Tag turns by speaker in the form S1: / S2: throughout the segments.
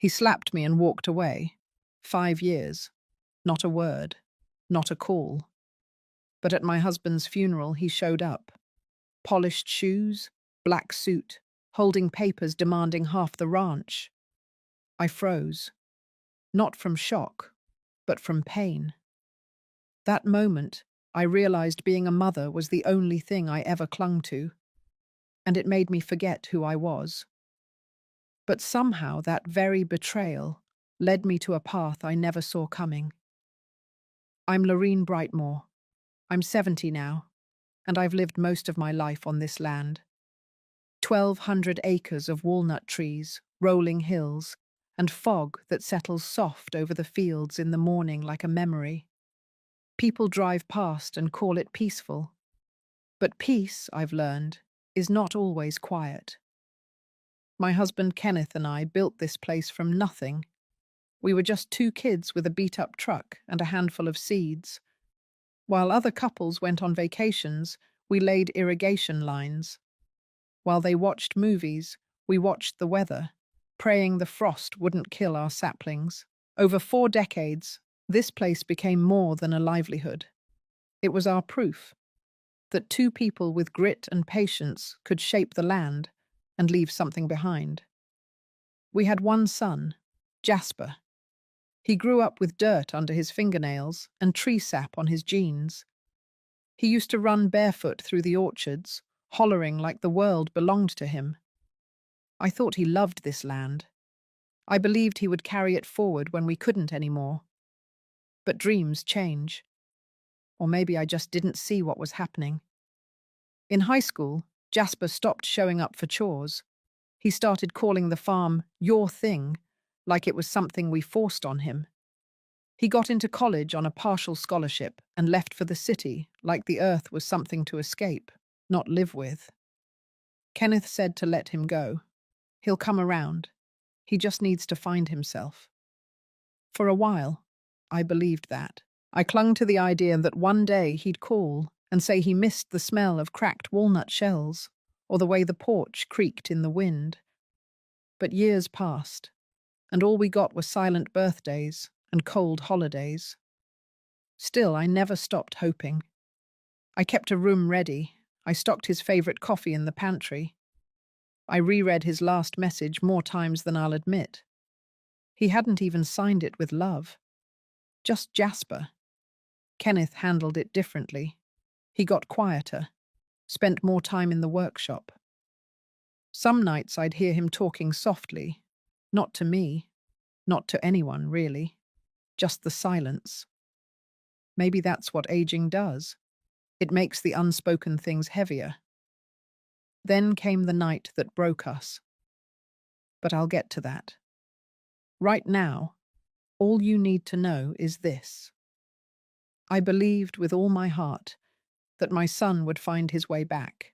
S1: He slapped me and walked away. 5 years. Not a word. Not a call. But at my husband's funeral, he showed up. Polished shoes, black suit, holding papers demanding half the ranch. I froze. Not from shock, but from pain. That moment, I realized being a mother was the only thing I ever clung to, and it made me forget who I was. But somehow that very betrayal led me to a path I never saw coming. I'm Lorine Brightmore. I'm 70 now, and I've lived most of my life on this land. 1,200 acres of walnut trees, rolling hills, and fog that settles soft over the fields in the morning like a memory. People drive past and call it peaceful. But peace, I've learned, is not always quiet. My husband Kenneth and I built this place from nothing. We were just two kids with a beat-up truck and a handful of seeds. While other couples went on vacations, we laid irrigation lines. While they watched movies, we watched the weather, praying the frost wouldn't kill our saplings. Over 4 decades, this place became more than a livelihood. It was our proof that two people with grit and patience could shape the land and leave something behind. We had one son, Jasper. He grew up with dirt under his fingernails and tree sap on his jeans. He used to run barefoot through the orchards, hollering like the world belonged to him. I thought he loved this land. I believed he would carry it forward when we couldn't anymore. But dreams change. Or maybe I just didn't see what was happening. In high school, Jasper stopped showing up for chores. He started calling the farm your thing, like it was something we forced on him. He got into college on a partial scholarship and left for the city like the earth was something to escape, not live with. Kenneth said to let him go. He'll come around. He just needs to find himself. For a while, I believed that. I clung to the idea that one day he'd call and say he missed the smell of cracked walnut shells or the way the porch creaked in the wind. But years passed, and all we got were silent birthdays and cold holidays. Still, I never stopped hoping. I kept a room ready. I stocked his favorite coffee in the pantry. I reread his last message more times than I'll admit. He hadn't even signed it with love. Just Jasper. Kenneth handled it differently. He got quieter, spent more time in the workshop. Some nights I'd hear him talking softly, not to me, not to anyone, really, just the silence. Maybe that's what aging does. It makes the unspoken things heavier. Then came the night that broke us. But I'll get to that. Right now, all you need to know is this. I believed with all my heart that my son would find his way back,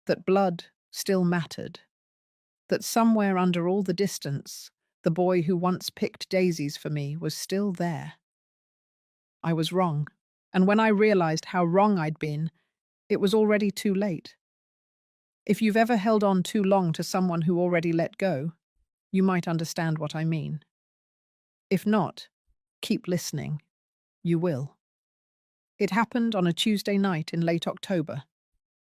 S1: that blood still mattered, that somewhere under all the distance, the boy who once picked daisies for me was still there. I was wrong, and when I realized how wrong I'd been, it was already too late. If you've ever held on too long to someone who already let go, you might understand what I mean. If not, keep listening. You will. It happened on a Tuesday night in late October,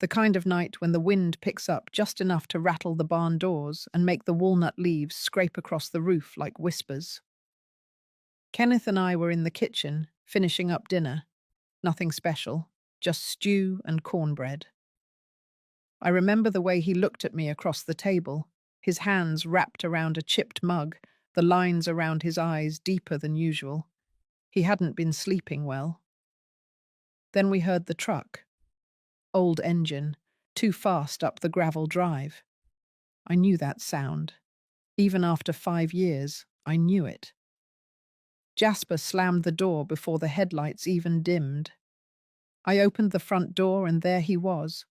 S1: the kind of night when the wind picks up just enough to rattle the barn doors and make the walnut leaves scrape across the roof like whispers. Kenneth and I were in the kitchen, finishing up dinner. Nothing special, just stew and cornbread. I remember the way he looked at me across the table, his hands wrapped around a chipped mug, the lines around his eyes deeper than usual. He hadn't been sleeping well. Then we heard the truck. Old engine, too fast up the gravel drive. I knew that sound. Even after 5 years, I knew it. Jasper slammed the door before the headlights even dimmed. I opened the front door and there he was.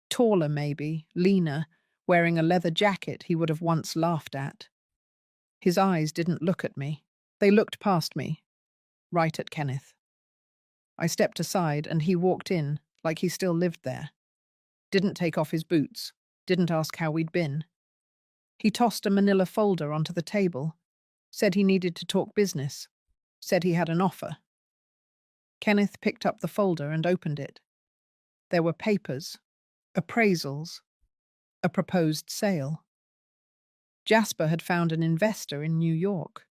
S1: Taller maybe, leaner, wearing a leather jacket he would have once laughed at. His eyes didn't look at me. They looked past me, right at Kenneth. I stepped aside and he walked in, like he still lived there. Didn't take off his boots, didn't ask how we'd been. He tossed a manila folder onto the table, said he needed to talk business, said he had an offer. Kenneth picked up the folder and opened it. There were papers, appraisals, a proposed sale. Jasper had found an investor in New York,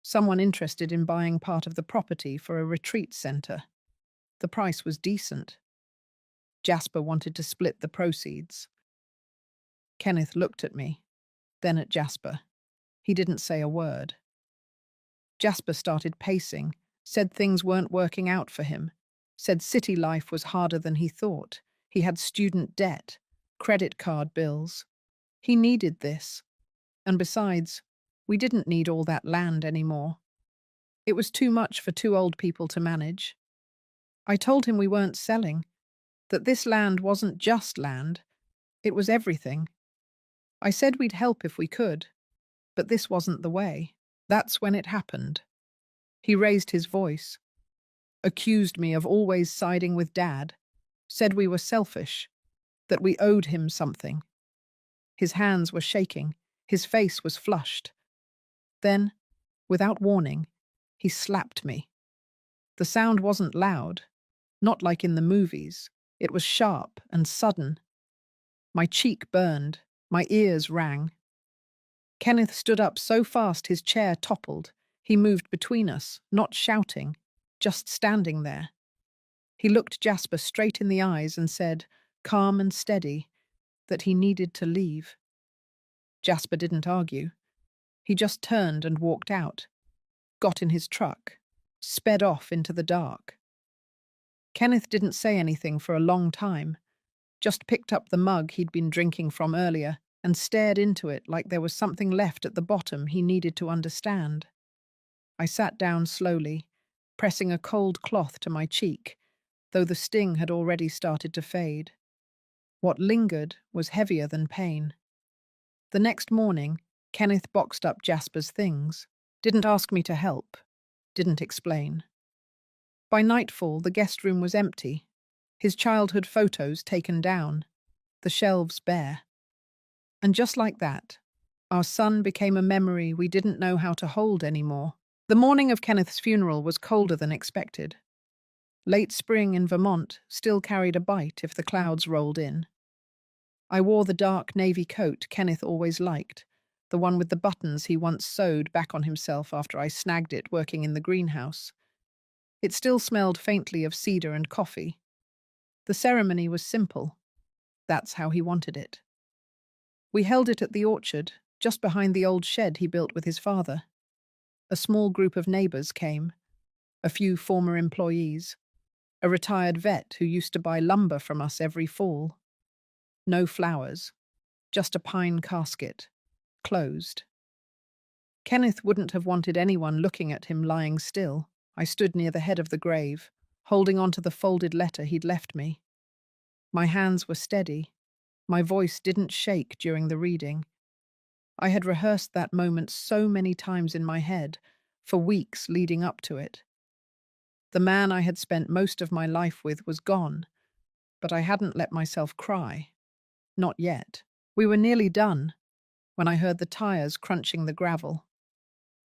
S1: someone interested in buying part of the property for a retreat center. The price was decent. Jasper wanted to split the proceeds. Kenneth looked at me, then at Jasper. He didn't say a word. Jasper started pacing, said things weren't working out for him, said city life was harder than he thought. He had student debt, credit card bills. He needed this. And besides, we didn't need all that land anymore. It was too much for two old people to manage. I told him we weren't selling, that this land wasn't just land, it was everything. I said we'd help if we could, but this wasn't the way. That's when it happened. He raised his voice, accused me of always siding with Dad, said we were selfish, that we owed him something. His hands were shaking, his face was flushed. Then, without warning, he slapped me. The sound wasn't loud, not like in the movies. It was sharp and sudden. My cheek burned, my ears rang. Kenneth stood up so fast his chair toppled. He moved between us, not shouting, just standing there. He looked Jasper straight in the eyes and said, calm and steady, that he needed to leave. Jasper didn't argue. He just turned and walked out, got in his truck, sped off into the dark. Kenneth didn't say anything for a long time, just picked up the mug he'd been drinking from earlier and stared into it like there was something left at the bottom he needed to understand. I sat down slowly, pressing a cold cloth to my cheek, though the sting had already started to fade. What lingered was heavier than pain. The next morning, Kenneth boxed up Jasper's things, didn't ask me to help, didn't explain. By nightfall, the guest room was empty, his childhood photos taken down, the shelves bare. And just like that, our son became a memory we didn't know how to hold anymore. The morning of Kenneth's funeral was colder than expected. Late spring in Vermont still carried a bite if the clouds rolled in. I wore the dark navy coat Kenneth always liked, the one with the buttons he once sewed back on himself after I snagged it working in the greenhouse. It still smelled faintly of cedar and coffee. The ceremony was simple. That's how he wanted it. We held it at the orchard, just behind the old shed he built with his father. A small group of neighbors came, a few former employees, a retired vet who used to buy lumber from us every fall. No flowers, just a pine casket, closed. Kenneth wouldn't have wanted anyone looking at him lying still. I stood near the head of the grave, holding onto the folded letter he'd left me. My hands were steady. My voice didn't shake during the reading. I had rehearsed that moment so many times in my head, for weeks leading up to it. The man I had spent most of my life with was gone, but I hadn't let myself cry. Not yet. We were nearly done when I heard the tires crunching the gravel.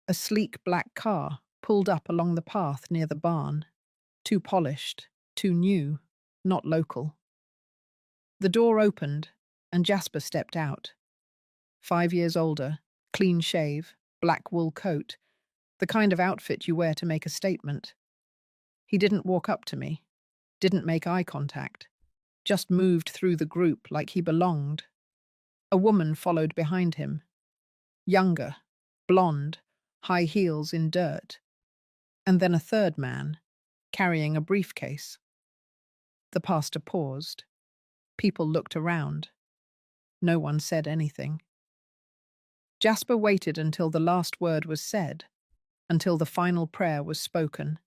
S1: A sleek black car pulled up along the path near the barn. Too polished, too new, not local. The door opened, and Jasper stepped out. 5 years older, clean shave, black wool coat, the kind of outfit you wear to make a statement. He didn't walk up to me, didn't make eye contact, just moved through the group like he belonged. A woman followed behind him. Younger, blonde, high heels in dirt. And then a third man, carrying a briefcase. The pastor paused. People looked around. No one said anything. Jasper waited until the last word was said, until the final prayer was spoken.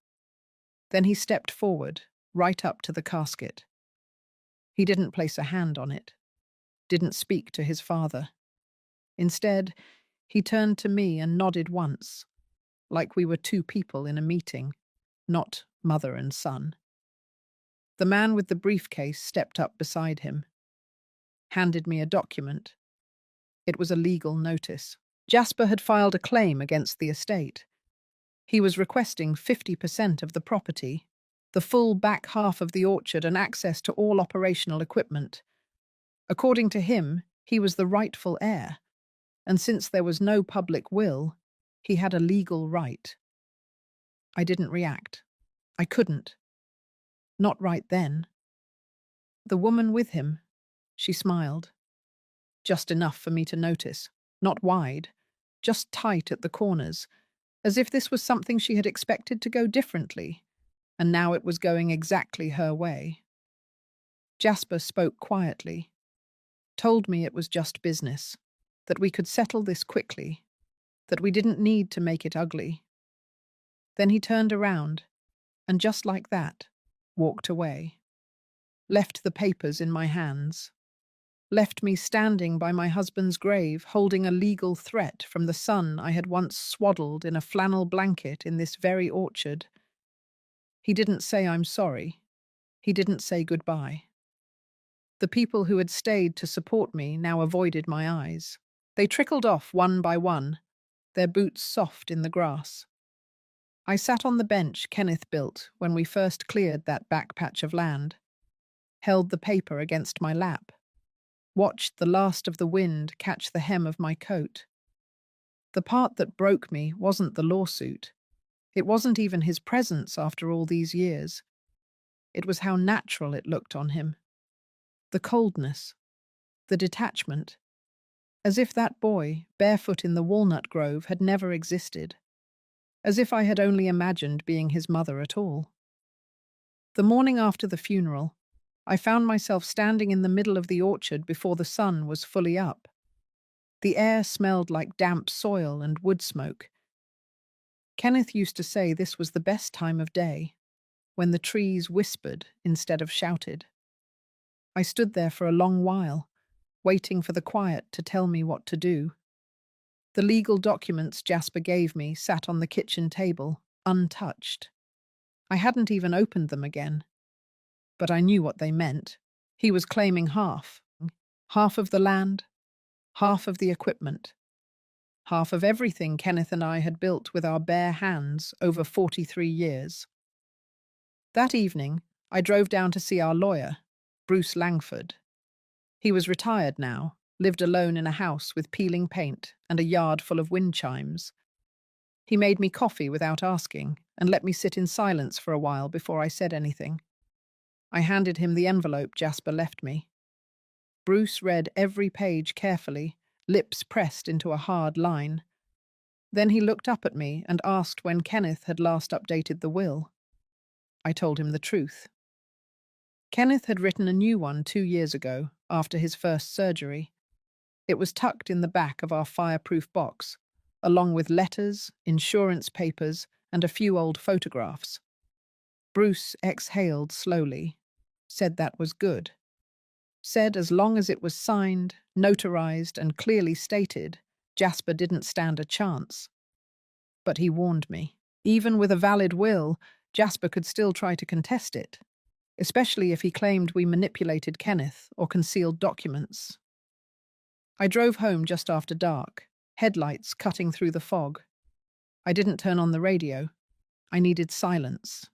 S1: Then he stepped forward, right up to the casket. He didn't place a hand on it, didn't speak to his father. Instead, he turned to me and nodded once, like we were two people in a meeting, not mother and son. The man with the briefcase stepped up beside him, handed me a document. It was a legal notice. Jasper had filed a claim against the estate. He was requesting 50% of the property, the full back half of the orchard and access to all operational equipment. According to him, he was the rightful heir, and since there was no public will, he had a legal right. I didn't react. I couldn't. Not right then. The woman with him, she smiled. Just enough for me to notice. Not wide, just tight at the corners, as if this was something she had expected to go differently, and now it was going exactly her way. Jasper spoke quietly, told me it was just business, that we could settle this quickly, that we didn't need to make it ugly. Then he turned around, and just like that, walked away. Left the papers in my hands. Left me standing by my husband's grave, holding a legal threat from the son I had once swaddled in a flannel blanket in this very orchard. He didn't say I'm sorry. He didn't say goodbye. The people who had stayed to support me now avoided my eyes. They trickled off one by one, their boots soft in the grass. I sat on the bench Kenneth built when we first cleared that back patch of land, held the paper against my lap, watched the last of the wind catch the hem of my coat. The part that broke me wasn't the lawsuit. It wasn't even his presence after all these years. It was how natural it looked on him. The coldness, the detachment, as if that boy, barefoot in the walnut grove, had never existed. As if I had only imagined being his mother at all. The morning after the funeral, I found myself standing in the middle of the orchard before the sun was fully up. The air smelled like damp soil and wood smoke. Kenneth used to say this was the best time of day, when the trees whispered instead of shouted. I stood there for a long while, waiting for the quiet to tell me what to do. The legal documents Jasper gave me sat on the kitchen table, untouched. I hadn't even opened them again. But I knew what they meant. He was claiming half. Half of the land, half of the equipment, half of everything Kenneth and I had built with our bare hands over 43 years. That evening, I drove down to see our lawyer, Bruce Langford. He was retired now, lived alone in a house with peeling paint and a yard full of wind chimes. He made me coffee without asking and let me sit in silence for a while before I said anything. I handed him the envelope Jasper left me. Bruce read every page carefully, lips pressed into a hard line. Then he looked up at me and asked when Kenneth had last updated the will. I told him the truth. Kenneth had written a new one 2 years ago, after his first surgery. It was tucked in the back of our fireproof box, along with letters, insurance papers, and a few old photographs. Bruce exhaled slowly, said that was good. Said as long as it was signed, notarized, and clearly stated, Jasper didn't stand a chance. But he warned me. Even with a valid will, Jasper could still try to contest it, especially if he claimed we manipulated Kenneth or concealed documents. I drove home just after dark, headlights cutting through the fog. I didn't turn on the radio. I needed silence.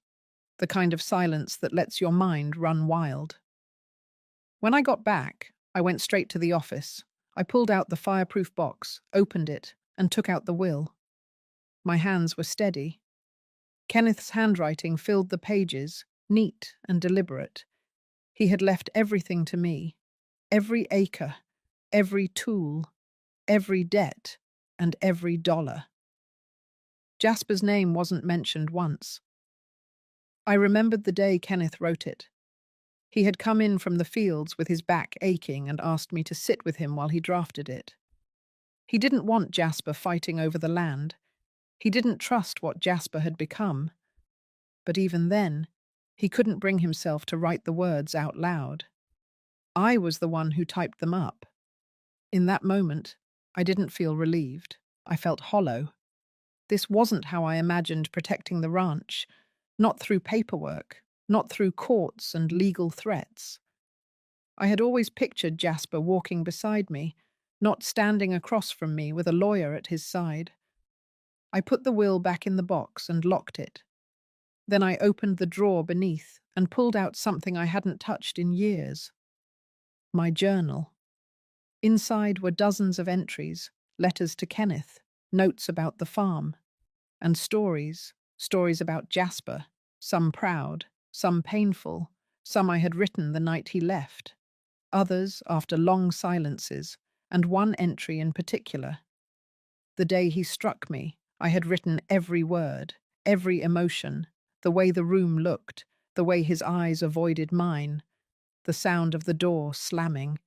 S1: The kind of silence that lets your mind run wild. When I got back, I went straight to the office. I pulled out the fireproof box, opened it, and took out the will. My hands were steady. Kenneth's handwriting filled the pages, neat and deliberate. He had left everything to me. Every acre, every tool, every debt, and every dollar. Jasper's name wasn't mentioned once. I remembered the day Kenneth wrote it. He had come in from the fields with his back aching and asked me to sit with him while he drafted it. He didn't want Jasper fighting over the land. He didn't trust what Jasper had become. But even then, he couldn't bring himself to write the words out loud. I was the one who typed them up. In that moment, I didn't feel relieved. I felt hollow. This wasn't how I imagined protecting the ranch, not through paperwork, not through courts and legal threats. I had always pictured Jasper walking beside me, not standing across from me with a lawyer at his side. I put the will back in the box and locked it. Then I opened the drawer beneath and pulled out something I hadn't touched in years. My journal. Inside were dozens of entries, letters to Kenneth, notes about the farm, and stories about Jasper, some proud, some painful, some I had written the night he left, others after long silences, and one entry in particular. The day he struck me, I had written every word, every emotion, the way the room looked, the way his eyes avoided mine, the sound of the door slamming.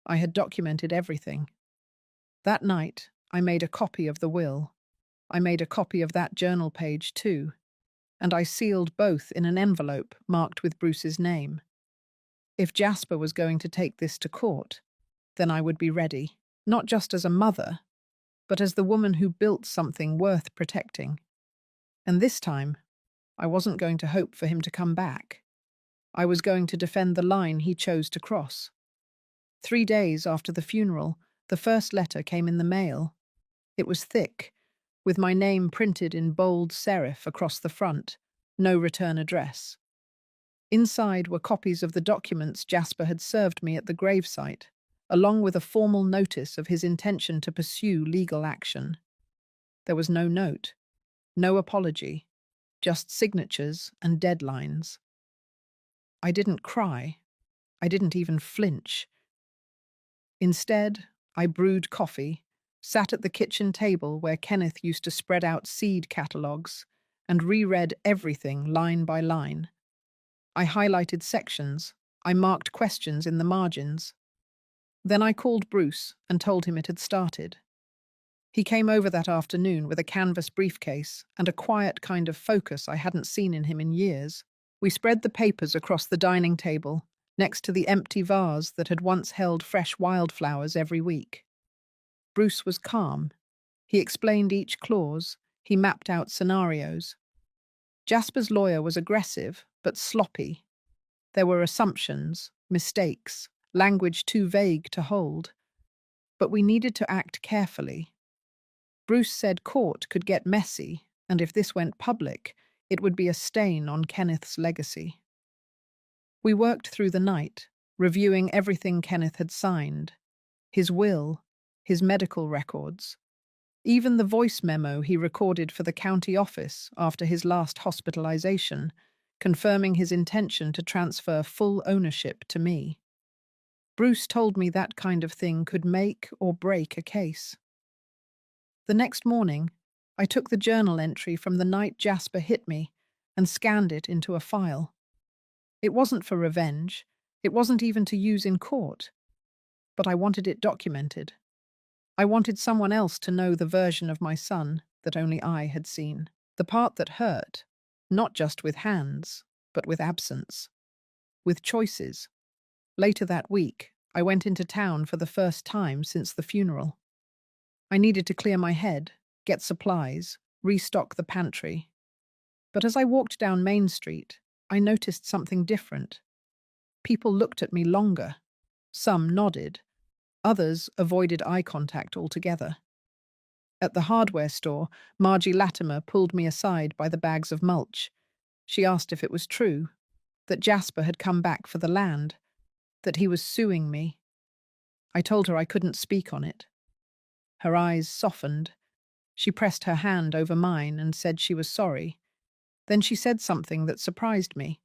S1: I had documented everything. That night, I made a copy of the will. I made a copy of that journal page too, and I sealed both in an envelope marked with Bruce's name. If Jasper was going to take this to court, then I would be ready, not just as a mother, but as the woman who built something worth protecting. And this time, I wasn't going to hope for him to come back. I was going to defend the line he chose to cross. 3 days after the funeral, the first letter came in the mail. It was thick, with my name printed in bold serif across the front, no return address. Inside were copies of the documents Jasper had served me at the gravesite, along with a formal notice of his intention to pursue legal action. There was no note, no apology, just signatures and deadlines. I didn't cry. I didn't even flinch. Instead, I brewed coffee, sat at the kitchen table where Kenneth used to spread out seed catalogues, and reread everything line by line. I highlighted sections. I marked questions in the margins. Then I called Bruce and told him it had started. He came over that afternoon with a canvas briefcase and a quiet kind of focus I hadn't seen in him in years. We spread the papers across the dining table, next to the empty vase that had once held fresh wildflowers every week. Bruce was calm. He explained each clause. He mapped out scenarios. Jasper's lawyer was aggressive, but sloppy. There were assumptions, mistakes, language too vague to hold. But we needed to act carefully. Bruce said court could get messy, and if this went public, it would be a stain on Kenneth's legacy. We worked through the night, reviewing everything Kenneth had signed. His will, his medical records, even the voice memo he recorded for the county office after his last hospitalization, confirming his intention to transfer full ownership to me. Bruce told me that kind of thing could make or break a case. The next morning, I took the journal entry from the night Jasper hit me and scanned it into a file. It wasn't for revenge. It wasn't even to use in court. But I wanted it documented. I wanted someone else to know the version of my son that only I had seen. The part that hurt, not just with hands, but with absence. With choices. Later that week, I went into town for the first time since the funeral. I needed to clear my head, get supplies, restock the pantry. But as I walked down Main Street, I noticed something different. People looked at me longer. Some nodded. Others avoided eye contact altogether. At the hardware store, Margie Latimer pulled me aside by the bags of mulch. She asked if it was true, that Jasper had come back for the land, that he was suing me. I told her I couldn't speak on it. Her eyes softened. She pressed her hand over mine and said she was sorry. Then she said something that surprised me.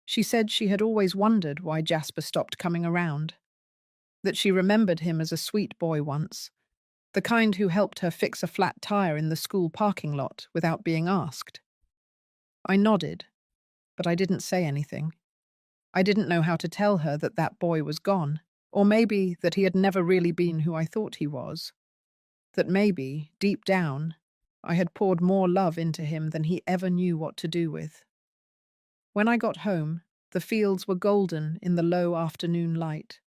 S1: She said she had always wondered why Jasper stopped coming around, that she remembered him as a sweet boy once, the kind who helped her fix a flat tire in the school parking lot without being asked. I nodded, but I didn't say anything. I didn't know how to tell her that that boy was gone, or maybe that he had never really been who I thought he was, that maybe, deep down, I had poured more love into him than he ever knew what to do with. When I got home, the fields were golden in the low afternoon light.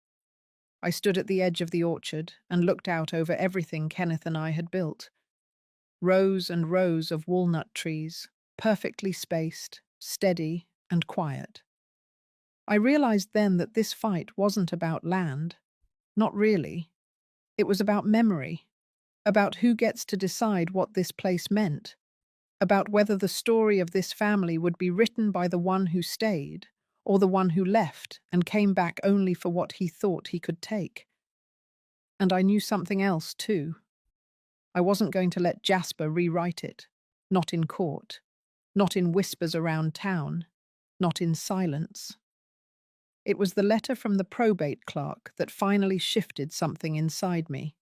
S1: I stood at the edge of the orchard and looked out over everything Kenneth and I had built. Rows and rows of walnut trees, perfectly spaced, steady, and quiet. I realized then that this fight wasn't about land. Not really. It was about memory, about who gets to decide what this place meant, about whether the story of this family would be written by the one who stayed or the one who left and came back only for what he thought he could take. And I knew something else, too. I wasn't going to let Jasper rewrite it. Not in court. Not in whispers around town. Not in silence. It was the letter from the probate clerk that finally shifted something inside me.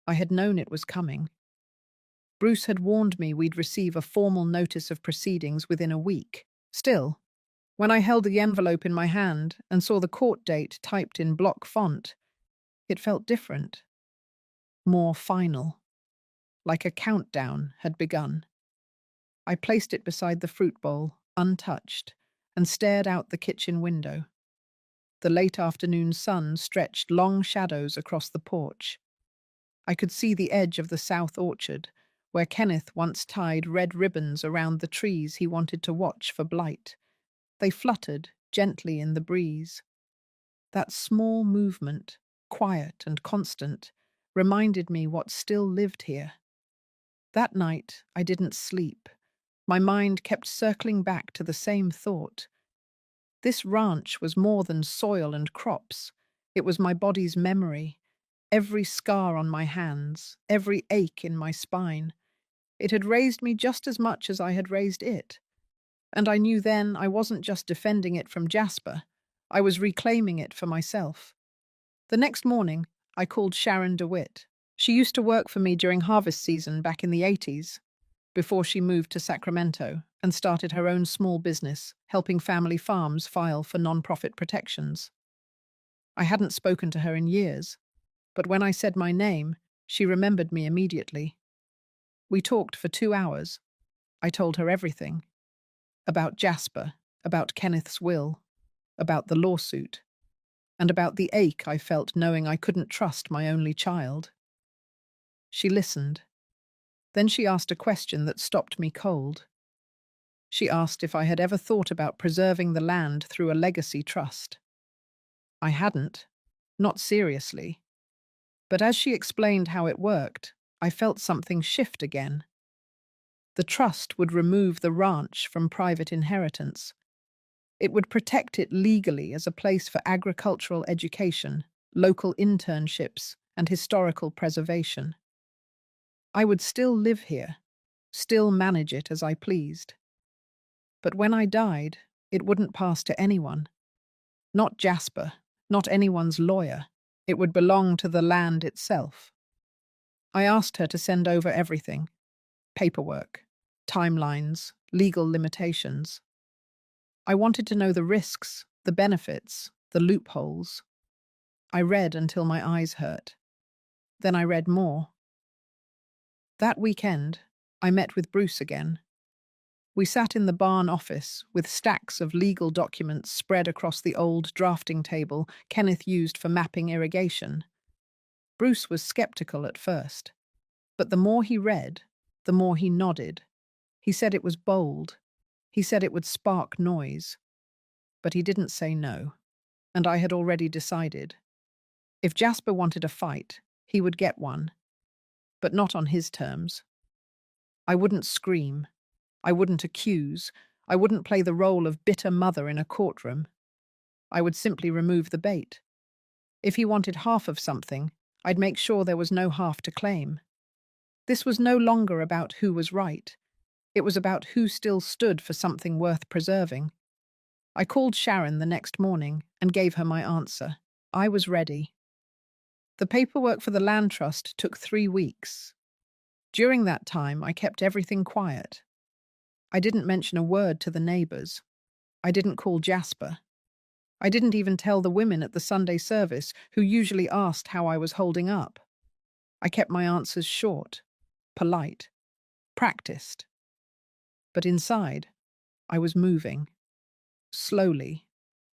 S1: I had known it was coming. Bruce had warned me we'd receive a formal notice of proceedings within a week. Still, when I held the envelope in my hand and saw the court date typed in block font, it felt different. More final. Like a countdown had begun. I placed it beside the fruit bowl, untouched, and stared out the kitchen window. The late afternoon sun stretched long shadows across the porch. I could see the edge of the south orchard, where Kenneth once tied red ribbons around the trees he wanted to watch for blight. They fluttered gently in the breeze. That small movement, quiet and constant, reminded me what still lived here. That night, I didn't sleep. My mind kept circling back to the same thought. This ranch was more than soil and crops. It was my body's memory, every scar on my hands, every ache in my spine. It had raised me just as much as I had raised it. And I knew then I wasn't just defending it from Jasper. I was reclaiming it for myself. The next morning, I called Sharon DeWitt. She used to work for me during harvest season back in the 80s, before she moved to Sacramento and started her own small business, helping family farms file for nonprofit protections. I hadn't spoken to her in years, but when I said my name, she remembered me immediately. We talked for 2 hours. I told her everything. About Jasper, about Kenneth's will, about the lawsuit, and about the ache I felt knowing I couldn't trust my only child. She listened. Then she asked a question that stopped me cold. She asked if I had ever thought about preserving the land through a legacy trust. I hadn't, not seriously. But as she explained how it worked, I felt something shift again. The trust would remove the ranch from private inheritance. It would protect it legally as a place for agricultural education, local internships, and historical preservation. I would still live here, still manage it as I pleased. But when I died, it wouldn't pass to anyone. Not Jasper, not anyone's lawyer. It would belong to the land itself. I asked her to send over everything: paperwork, timelines, legal limitations. I wanted to know the risks, the benefits, the loopholes. I read until my eyes hurt. Then I read more. That weekend, I met with Bruce again. We sat in the barn office with stacks of legal documents spread across the old drafting table Kenneth used for mapping irrigation. Bruce was skeptical at first, but the more he read, the more he nodded. He said it was bold. He said it would spark noise. But he didn't say no, and I had already decided. If Jasper wanted a fight, he would get one, but not on his terms. I wouldn't scream. I wouldn't accuse. I wouldn't play the role of bitter mother in a courtroom. I would simply remove the bait. If he wanted half of something, I'd make sure there was no half to claim. This was no longer about who was right. It was about who still stood for something worth preserving. I called Sharon the next morning and gave her my answer. I was ready. The paperwork for the land trust took 3 weeks. During that time, I kept everything quiet. I didn't mention a word to the neighbors. I didn't call Jasper. I didn't even tell the women at the Sunday service who usually asked how I was holding up. I kept my answers short, polite, practiced. But inside, I was moving. Slowly,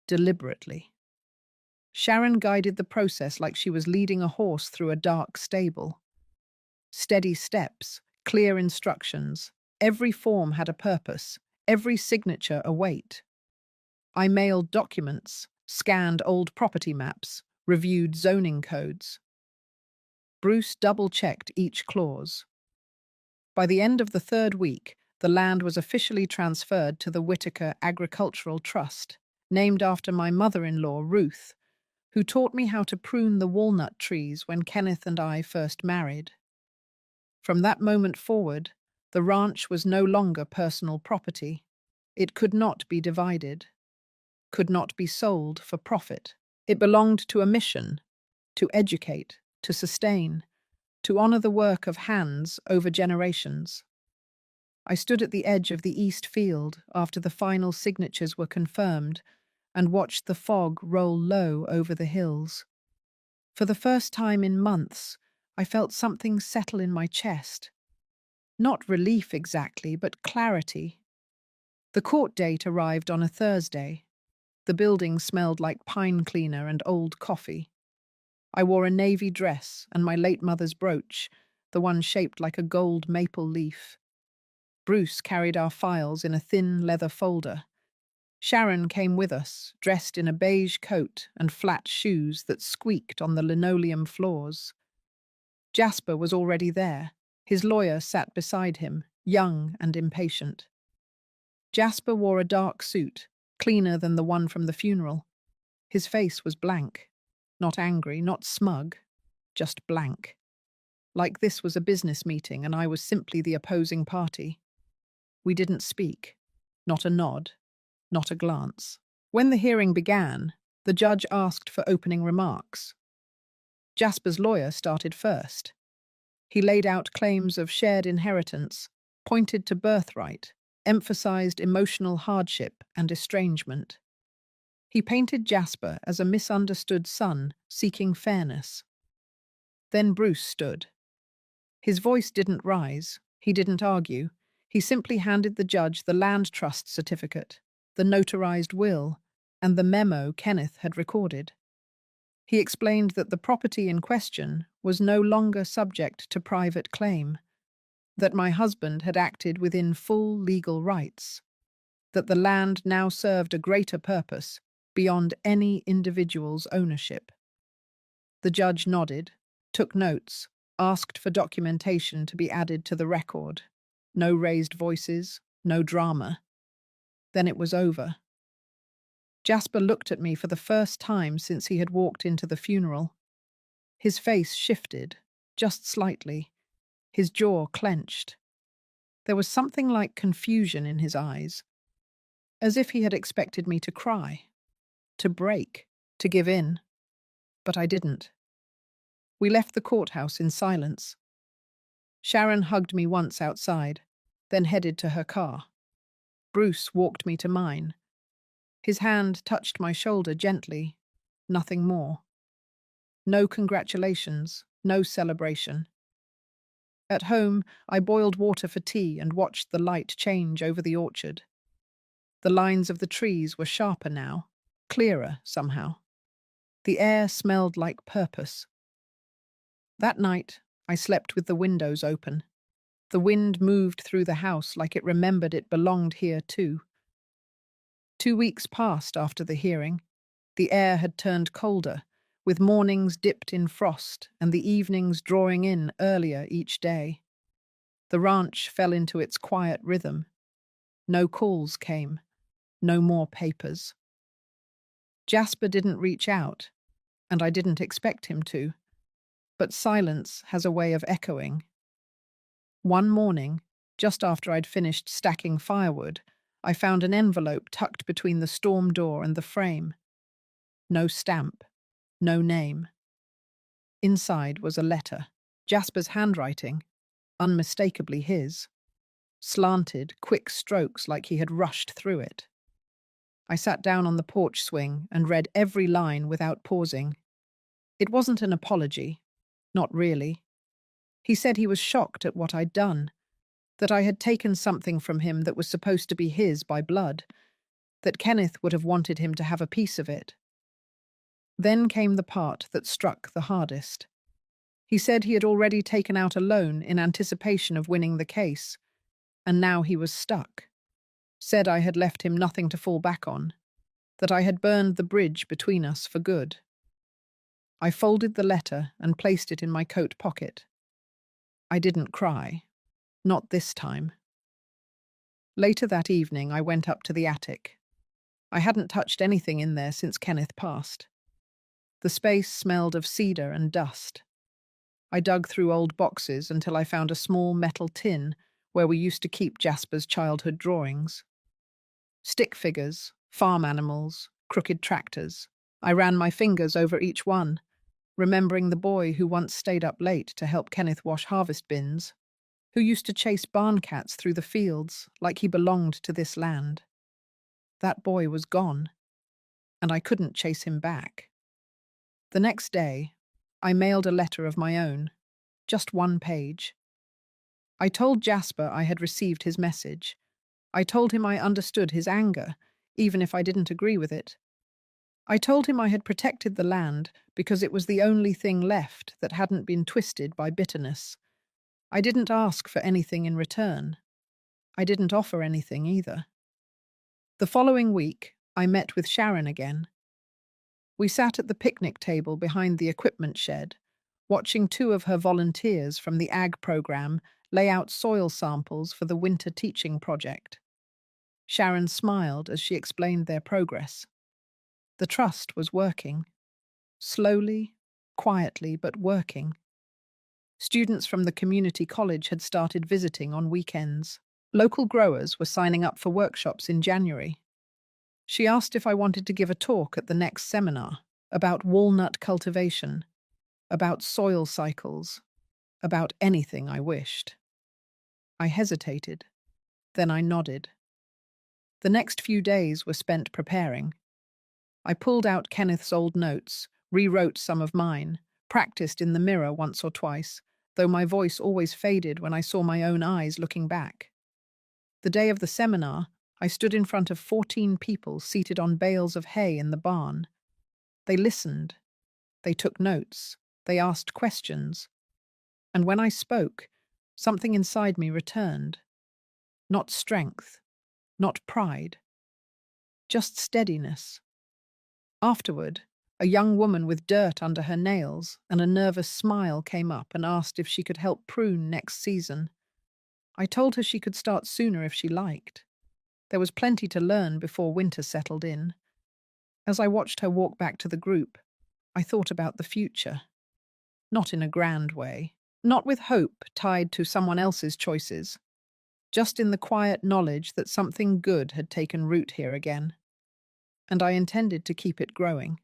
S1: deliberately. Sharon guided the process like she was leading a horse through a dark stable. Steady steps, clear instructions. Every form had a purpose, every signature a weight. I mailed documents, scanned old property maps, reviewed zoning codes. Bruce double-checked each clause. By the end of the third week, the land was officially transferred to the Whitaker Agricultural Trust, named after my mother-in-law, Ruth, who taught me how to prune the walnut trees when Kenneth and I first married. From that moment forward, the ranch was no longer personal property. It could not be divided, could not be sold for profit. It belonged to a mission, to educate, to sustain, to honor the work of hands over generations. I stood at the edge of the east field after the final signatures were confirmed and watched the fog roll low over the hills. For the first time in months, I felt something settle in my chest. Not relief exactly, but clarity. The court date arrived on a Thursday. The building smelled like pine cleaner and old coffee. I wore a navy dress and my late mother's brooch, the one shaped like a gold maple leaf. Bruce carried our files in a thin leather folder. Sharon came with us, dressed in a beige coat and flat shoes that squeaked on the linoleum floors. Jasper was already there. His lawyer sat beside him, young and impatient. Jasper wore a dark suit, cleaner than the one from the funeral. His face was blank. Not angry, not smug, just blank. Like this was a business meeting and I was simply the opposing party. We didn't speak. Not a nod. Not a glance. When the hearing began, the judge asked for opening remarks. Jasper's lawyer started first. He laid out claims of shared inheritance, pointed to birthright, emphasized emotional hardship and estrangement. He painted Jasper as a misunderstood son seeking fairness. Then Bruce stood. His voice didn't rise. He didn't argue. He simply handed the judge the land trust certificate, the notarized will, and the memo Kenneth had recorded. He explained that the property in question was no longer subject to private claim, that my husband had acted within full legal rights, that the land now served a greater purpose beyond any individual's ownership. The judge nodded, took notes, asked for documentation to be added to the record. No raised voices, no drama. Then it was over. Jasper looked at me for the first time since he had walked into the funeral. His face shifted, just slightly. His jaw clenched. There was something like confusion in his eyes, as if he had expected me to cry, to break, to give in. But I didn't. We left the courthouse in silence. Sharon hugged me once outside, then headed to her car. Bruce walked me to mine. His hand touched my shoulder gently, nothing more. No congratulations, no celebration. At home, I boiled water for tea and watched the light change over the orchard. The lines of the trees were sharper now, clearer somehow. The air smelled like purpose. That night, I slept with the windows open. The wind moved through the house like it remembered it belonged here too. 2 weeks passed after the hearing. The air had turned colder, with mornings dipped in frost and the evenings drawing in earlier each day. The ranch fell into its quiet rhythm. No calls came, no more papers. Jasper didn't reach out, and I didn't expect him to. But silence has a way of echoing. One morning, just after I'd finished stacking firewood, I found an envelope tucked between the storm door and the frame. No stamp, no name. Inside was a letter, Jasper's handwriting, unmistakably his. Slanted, quick strokes like he had rushed through it. I sat down on the porch swing and read every line without pausing. It wasn't an apology. Not really. He said he was shocked at what I'd done, that I had taken something from him that was supposed to be his by blood, that Kenneth would have wanted him to have a piece of it. Then came the part that struck the hardest. He said he had already taken out a loan in anticipation of winning the case, and now he was stuck. Said I had left him nothing to fall back on, that I had burned the bridge between us for good. I folded the letter and placed it in my coat pocket. I didn't cry. Not this time. Later that evening, I went up to the attic. I hadn't touched anything in there since Kenneth passed. The space smelled of cedar and dust. I dug through old boxes until I found a small metal tin where we used to keep Jasper's childhood drawings. Stick figures, farm animals, crooked tractors. I ran my fingers over each one, remembering the boy who once stayed up late to help Kenneth wash harvest bins, who used to chase barn cats through the fields like he belonged to this land. That boy was gone, and I couldn't chase him back. The next day, I mailed a letter of my own, just one page. I told Jasper I had received his message. I told him I understood his anger, even if I didn't agree with it. I told him I had protected the land because it was the only thing left that hadn't been twisted by bitterness. I didn't ask for anything in return. I didn't offer anything either. The following week, I met with Sharon again. We sat at the picnic table behind the equipment shed, watching two of her volunteers from the ag program lay out soil samples for the winter teaching project. Sharon smiled as she explained their progress. The trust was working. Slowly, quietly, but working. Students from the community college had started visiting on weekends. Local growers were signing up for workshops in January. She asked if I wanted to give a talk at the next seminar about walnut cultivation, about soil cycles, about anything I wished. I hesitated. Then I nodded. The next few days were spent preparing. I pulled out Kenneth's old notes, rewrote some of mine, practiced in the mirror once or twice, though my voice always faded when I saw my own eyes looking back. The day of the seminar, I stood in front of 14 people seated on bales of hay in the barn. They listened. They took notes. They asked questions. And when I spoke, something inside me returned. Not strength, not pride, just steadiness. Afterward, a young woman with dirt under her nails and a nervous smile came up and asked if she could help prune next season. I told her she could start sooner if she liked. There was plenty to learn before winter settled in. As I watched her walk back to the group, I thought about the future. Not in a grand way, not with hope tied to someone else's choices, just in the quiet knowledge that something good had taken root here again. And I intended to keep it growing.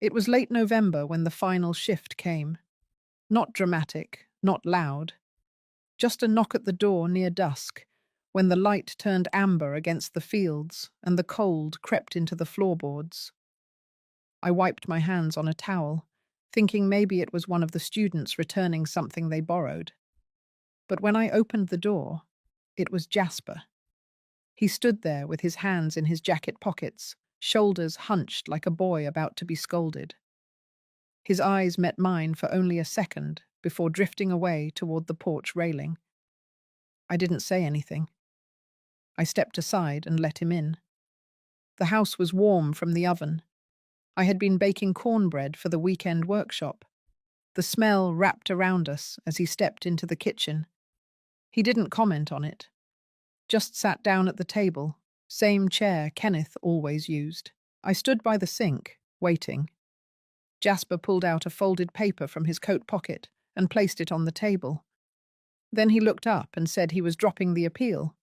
S1: It was late November when the final shift came. Not dramatic, not loud. Just a knock at the door near dusk, when the light turned amber against the fields and the cold crept into the floorboards. I wiped my hands on a towel, thinking maybe it was one of the students returning something they borrowed. But when I opened the door, it was Jasper. He stood there with his hands in his jacket pockets, shoulders hunched like a boy about to be scolded. His eyes met mine for only a second before drifting away toward the porch railing. I didn't say anything. I stepped aside and let him in. The house was warm from the oven. I had been baking cornbread for the weekend workshop. The smell wrapped around us as he stepped into the kitchen. He didn't comment on it. Just sat down at the table, same chair Kenneth always used. I stood by the sink, waiting. Jasper pulled out a folded paper from his coat pocket and placed it on the table. Then he looked up and said he was dropping the appeal,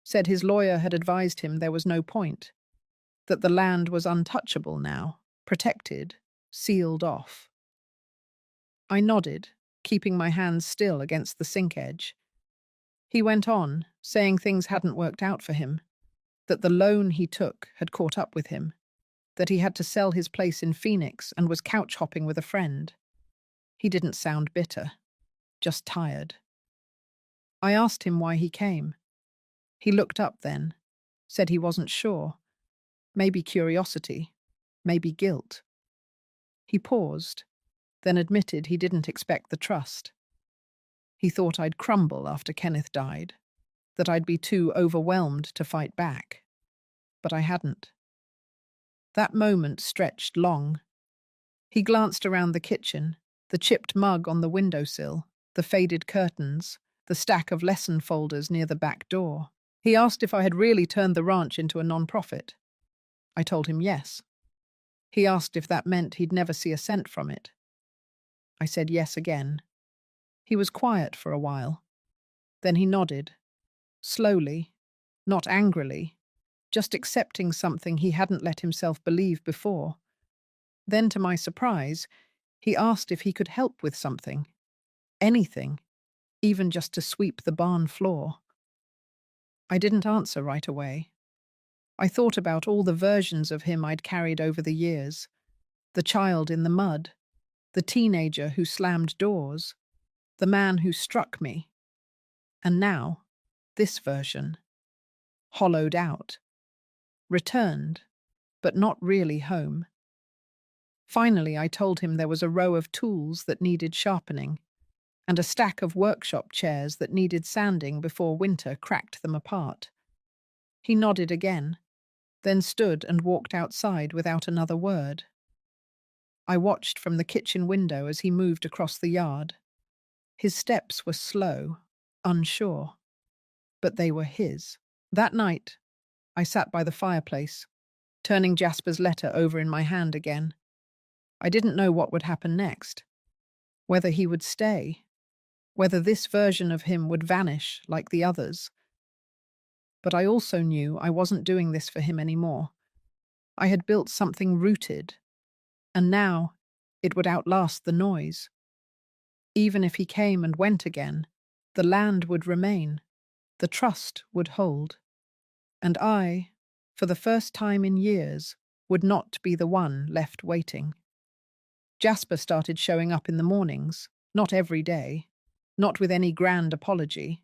S1: said his lawyer had advised him there was no point, that the land was untouchable now, protected, sealed off. I nodded, keeping my hands still against the sink edge. He went on, saying things hadn't worked out for him, that the loan he took had caught up with him, that he had to sell his place in Phoenix and was couch-hopping with a friend. He didn't sound bitter, just tired. I asked him why he came. He looked up then, said he wasn't sure. Maybe curiosity, maybe guilt. He paused, then admitted he didn't expect the trust. He thought I'd crumble after Kenneth died, that I'd be too overwhelmed to fight back. But I hadn't. That moment stretched long. He glanced around the kitchen, the chipped mug on the windowsill, the faded curtains, the stack of lesson folders near the back door. He asked if I had really turned the ranch into a non-profit. I told him yes. He asked if that meant he'd never see a cent from it. I said yes again. He was quiet for a while. Then he nodded, slowly, not angrily, just accepting something he hadn't let himself believe before. Then, to my surprise, he asked if he could help with something. Anything, even just to sweep the barn floor. I didn't answer right away. I thought about all the versions of him I'd carried over the years. The child in the mud, the teenager who slammed doors, the man who struck me. And now, this version. Hollowed out. Returned, but not really home. Finally, I told him there was a row of tools that needed sharpening, and a stack of workshop chairs that needed sanding before winter cracked them apart. He nodded again, then stood and walked outside without another word. I watched from the kitchen window as he moved across the yard. His steps were slow, unsure, but they were his. That night, I sat by the fireplace, turning Jasper's letter over in my hand again. I didn't know what would happen next, whether he would stay, whether this version of him would vanish like the others. But I also knew I wasn't doing this for him anymore. I had built something rooted, and now it would outlast the noise. Even if he came and went again, the land would remain, the trust would hold. And I, for the first time in years, would not be the one left waiting. Jasper started showing up in the mornings, not every day, not with any grand apology,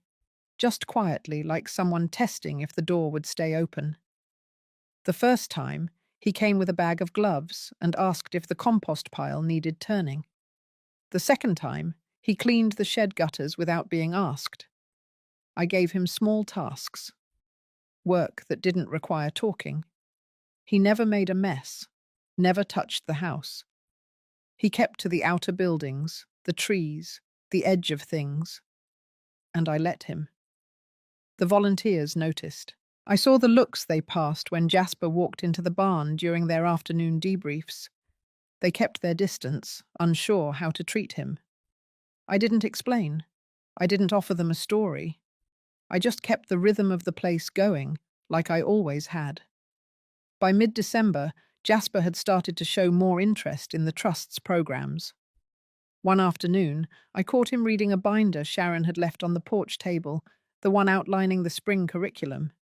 S1: just quietly like someone testing if the door would stay open. The first time, he came with a bag of gloves and asked if the compost pile needed turning. The second time, he cleaned the shed gutters without being asked. I gave him small tasks, work that didn't require talking. He never made a mess, never touched the house. He kept to the outer buildings, the trees, the edge of things. And I let him. The volunteers noticed. I saw the looks they passed when Jasper walked into the barn during their afternoon debriefs. They kept their distance, unsure how to treat him. I didn't explain. I didn't offer them a story. I just kept the rhythm of the place going, like I always had. By mid-December, Jasper had started to show more interest in the Trust's programs. One afternoon, I caught him reading a binder Sharon had left on the porch table, the one outlining the spring curriculum.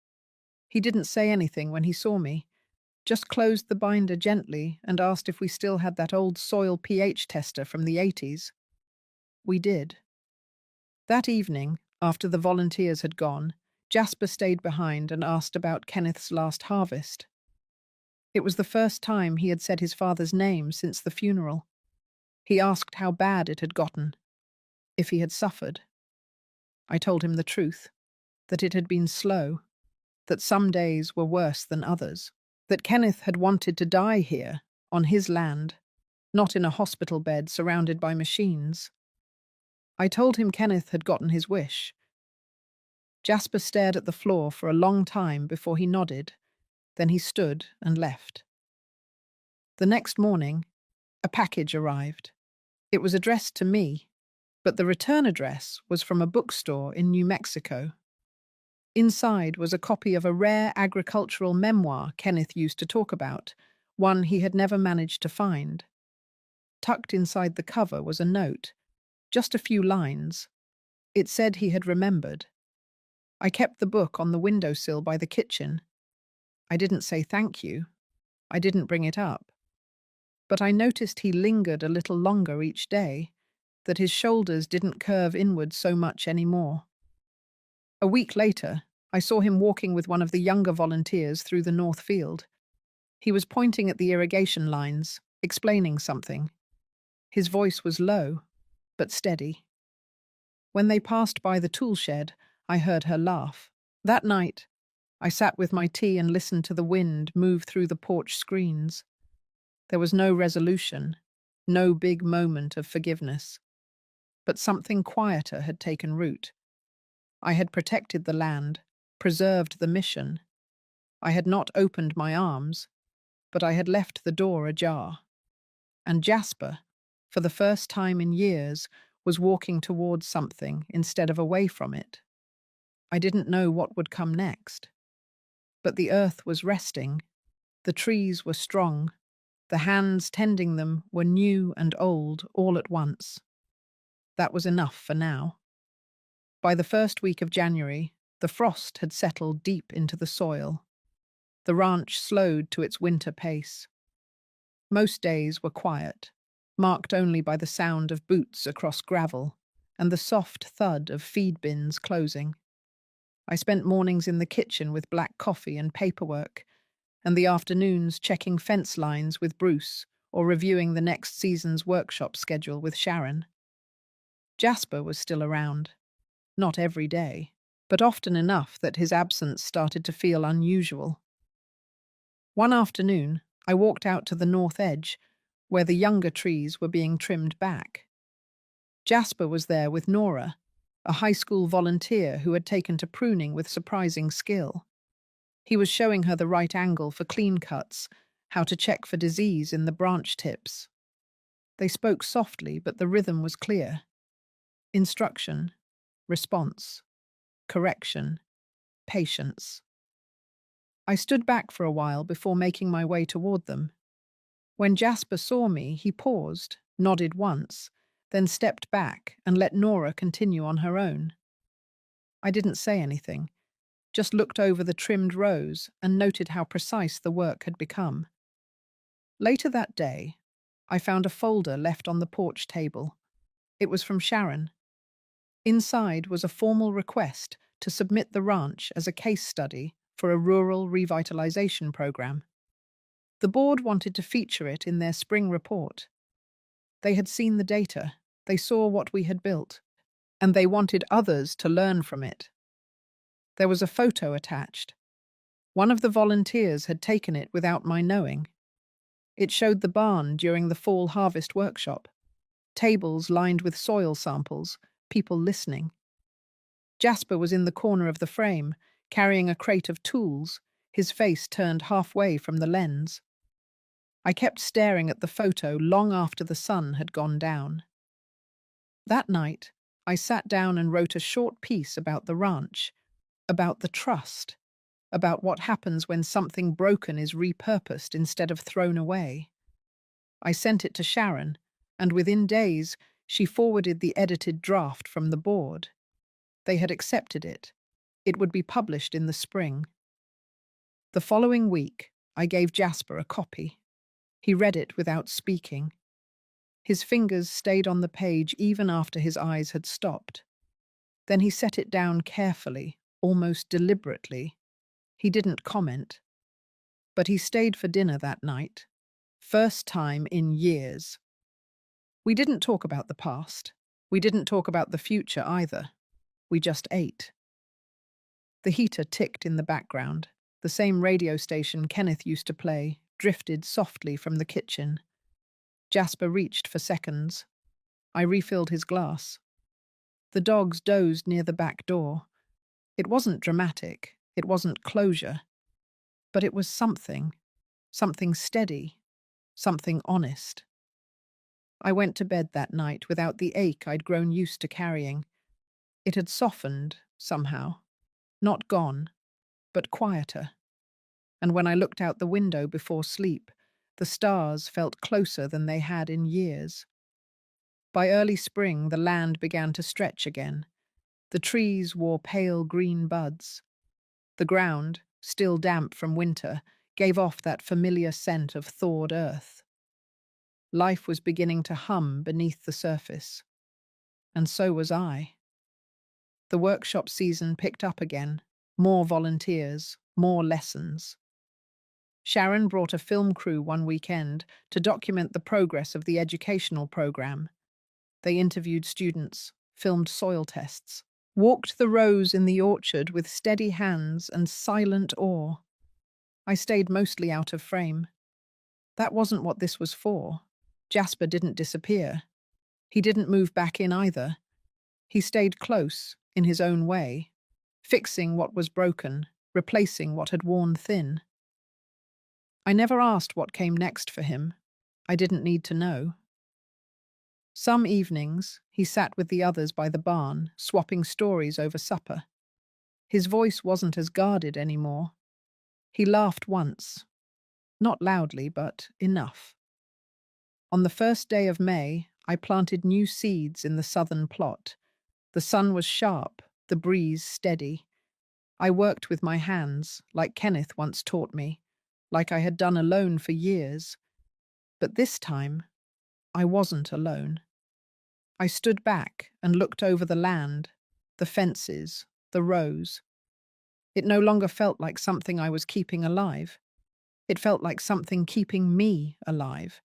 S1: He didn't say anything when he saw me, just closed the binder gently and asked if we still had that old soil pH tester from the 80s. We did. That evening, after the volunteers had gone, Jasper stayed behind and asked about Kenneth's last harvest. It was the first time he had said his father's name since the funeral. He asked how bad it had gotten, if he had suffered. I told him the truth, that it had been slow, that some days were worse than others, that Kenneth had wanted to die here, on his land, not in a hospital bed surrounded by machines. I told him Kenneth had gotten his wish. Jasper stared at the floor for a long time before he nodded, then he stood and left. The next morning, a package arrived. It was addressed to me, but the return address was from a bookstore in New Mexico. Inside was a copy of a rare agricultural memoir Kenneth used to talk about, one he had never managed to find. Tucked inside the cover was a note, just a few lines. It said he had remembered. I kept the book on the windowsill by the kitchen. I didn't say thank you. I didn't bring it up. But I noticed he lingered a little longer each day, that his shoulders didn't curve inward so much anymore. A week later, I saw him walking with one of the younger volunteers through the north field. He was pointing at the irrigation lines, explaining something. His voice was low, but steady. When they passed by the tool shed, I heard her laugh. That night, I sat with my tea and listened to the wind move through the porch screens. There was no resolution, No big moment of forgiveness. But something quieter had taken root. I had protected the land, preserved the mission. I had not opened my arms, but I had left the door ajar. And Jasper, for the first time in years, was walking towards something instead of away from it. I didn't know what would come next. But the earth was resting, the trees were strong, the hands tending them were new and old all at once. That was enough for now. By the first week of January, the frost had settled deep into the soil. The ranch slowed to its winter pace. Most days were quiet, marked only by the sound of boots across gravel and the soft thud of feed bins closing. I spent mornings in the kitchen with black coffee and paperwork, and the afternoons checking fence lines with Bruce or reviewing the next season's workshop schedule with Sharon. Jasper was still around. Not every day, but often enough that his absence started to feel unusual. One afternoon, I walked out to the north edge, where the younger trees were being trimmed back. Jasper was there with Nora, a high school volunteer who had taken to pruning with surprising skill. He was showing her the right angle for clean cuts, how to check for disease in the branch tips. They spoke softly, but the rhythm was clear. Instruction, response, correction, patience. I stood back for a while before making my way toward them. When Jasper saw me, he paused, nodded once, then stepped back and let Nora continue on her own. I didn't say anything, just looked over the trimmed rows and noted how precise the work had become. Later that day, I found a folder left on the porch table. It was from Sharon. Inside was a formal request to submit the ranch as a case study for a rural revitalization program. The board wanted to feature it in their spring report. They had seen the data, they saw what we had built, and they wanted others to learn from it. There was a photo attached. One of the volunteers had taken it without my knowing. It showed the barn during the fall harvest workshop, tables lined with soil samples, people listening. Jasper was in the corner of the frame, carrying a crate of tools, his face turned halfway from the lens. I kept staring at the photo long after the sun had gone down. That night, I sat down and wrote a short piece about the ranch, about the trust, about what happens when something broken is repurposed instead of thrown away. I sent it to Sharon, and within days, she forwarded the edited draft from the board. They had accepted it. It would be published in the spring. The following week, I gave Jasper a copy. He read it without speaking. His fingers stayed on the page even after his eyes had stopped. Then he set it down carefully, almost deliberately. He didn't comment. But he stayed for dinner that night. First time in years. We didn't talk about the past. We didn't talk about the future either. We just ate. The heater ticked in the background. The same radio station Kenneth used to play drifted softly from the kitchen. Jasper reached for seconds. I refilled his glass. The dogs dozed near the back door. It wasn't dramatic. It wasn't closure. But it was something. Something steady. Something honest. I went to bed that night without the ache I'd grown used to carrying. It had softened, somehow. Not gone, but quieter. And when I looked out the window before sleep, the stars felt closer than they had in years. By early spring, the land began to stretch again. The trees wore pale green buds. The ground, still damp from winter, gave off that familiar scent of thawed earth. Life was beginning to hum beneath the surface. And so was I. The workshop season picked up again. More volunteers, more lessons. Sharon brought a film crew one weekend to document the progress of the educational program. They interviewed students, filmed soil tests, walked the rows in the orchard with steady hands and silent awe. I stayed mostly out of frame. That wasn't what this was for. Jasper didn't disappear. He didn't move back in either. He stayed close, in his own way, fixing what was broken, replacing what had worn thin. I never asked what came next for him. I didn't need to know. Some evenings, he sat with the others by the barn, swapping stories over supper. His voice wasn't as guarded anymore. He laughed once. Not loudly, but enough. On the first day of May, I planted new seeds in the southern plot. The sun was sharp, the breeze steady. I worked with my hands, like Kenneth once taught me, like I had done alone for years. But this time, I wasn't alone. I stood back and looked over the land, the fences, the rows. It no longer felt like something I was keeping alive. It felt like something keeping me alive.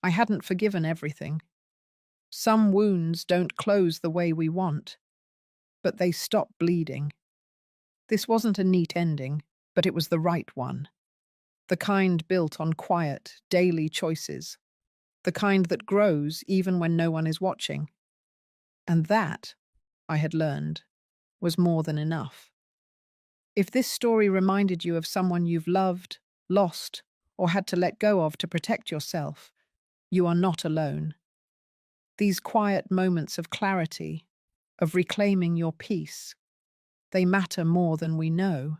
S1: I hadn't forgiven everything. Some wounds don't close the way we want, but they stop bleeding. This wasn't a neat ending, but it was the right one. The kind built on quiet, daily choices. The kind that grows even when no one is watching. And that, I had learned, was more than enough. If this story reminded you of someone you've loved, lost, or had to let go of to protect yourself, you are not alone. These quiet moments of clarity, of reclaiming your peace, they matter more than we know.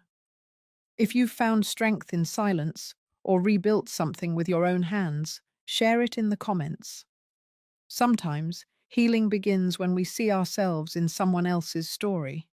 S1: If you've found strength in silence or rebuilt something with your own hands, share it in the comments. Sometimes, healing begins when we see ourselves in someone else's story.